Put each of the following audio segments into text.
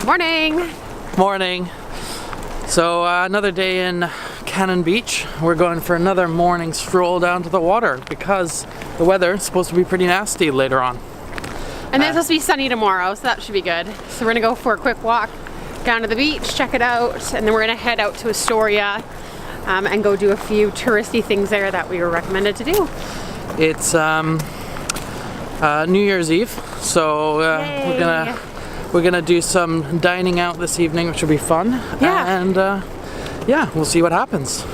Morning! Morning. So another day in Cannon Beach. We're going for another morning stroll down to the water because the weather is supposed to be pretty nasty later on. And then it's supposed to be sunny tomorrow, so that should be good. So we're gonna go for a quick walk down to the beach, check it out, and then we're gonna head out to Astoria and go do a few touristy things there that we were recommended to do. It's New Year's Eve, so we're gonna do some dining out this evening, which will be fun. Yeah. And yeah, we'll see what happens.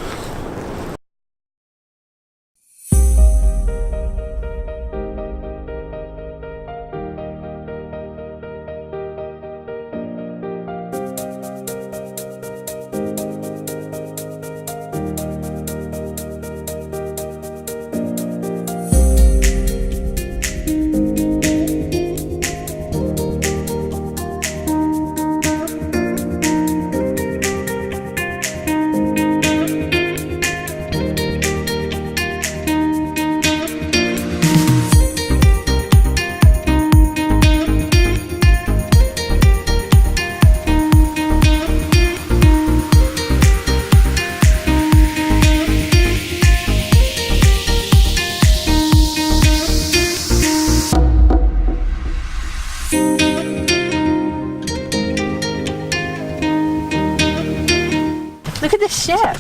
Look at the ship!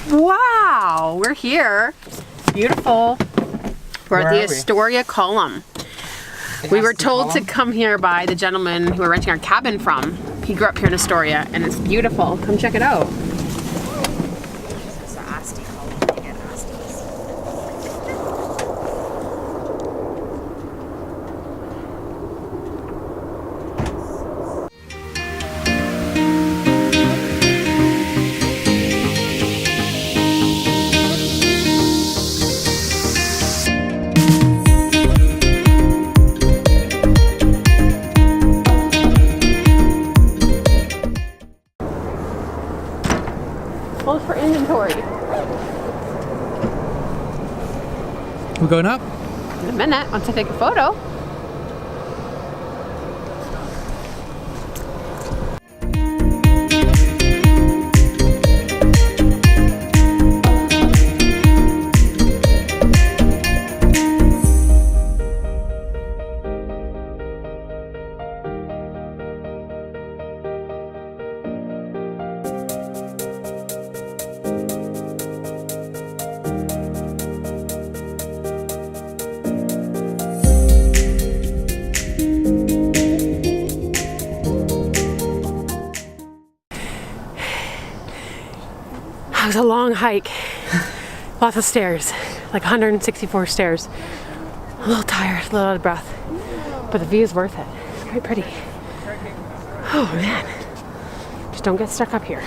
Wow! We're here. Beautiful. We're at the Astoria Column. We were told to come here by the gentleman who we're renting our cabin from. He grew up here in Astoria and it's beautiful. Come check it out. Hold for inventory. We're going up? In a minute, once I take a photo. It was a long hike, lots of stairs, like 164 stairs. A little tired, a little out of breath, but the view is worth it. It's quite pretty. Oh man, just don't get stuck up here.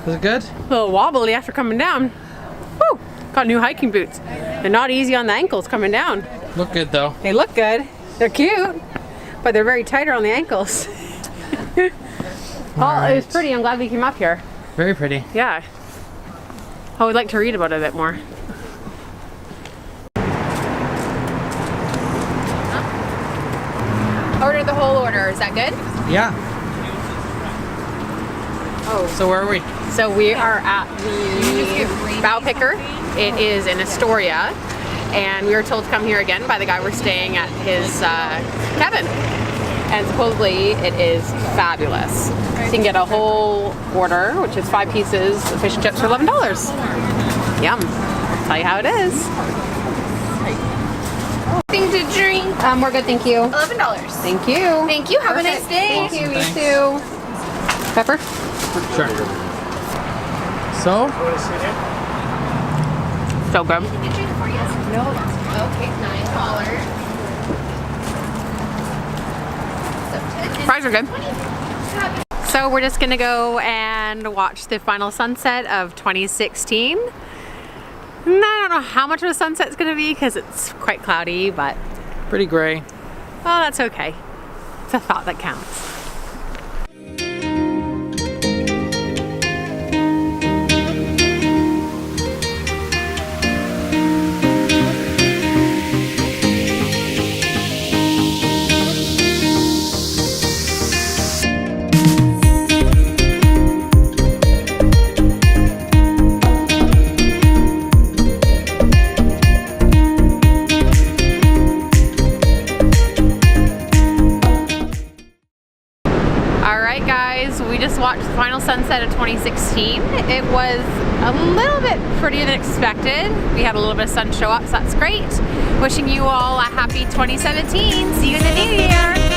Was it good? A little wobbly after coming down. Woo! Got new hiking boots. They're not easy on the ankles coming down. Look good though. They look good. They're cute, but they're very tighter on the ankles. Oh, it was pretty. I'm glad we came up here. Very pretty. Yeah. I would like to read about it a bit more. Order the whole order. Is that good? Yeah. Oh. So where are we? So we are at the Bow Picker. It is in Astoria, and we were told to come here again by the guy we're staying at his cabin. And supposedly it is fabulous. So you can get a whole order, which is 5 pieces of fish and chips for $11. Yum. I'll tell you how it is. Thing to drink. We're good, thank you. $11. Thank you. Thank you. Have a nice day. Thank you, you Thanks. too. Pepper? Sure. So? So good. No. Okay, $9. Fries are good. So we're just gonna go and watch the final sunset of 2016. And I don't know how much of a sunset it's gonna be because it's quite cloudy, but Pretty gray. well, that's okay. It's a thought that counts. Alright guys, we just watched the final sunset of 2016. It was a little bit prettier than expected. We had a little bit of sun show up, so that's great. Wishing you all a happy 2017. See you in the new year.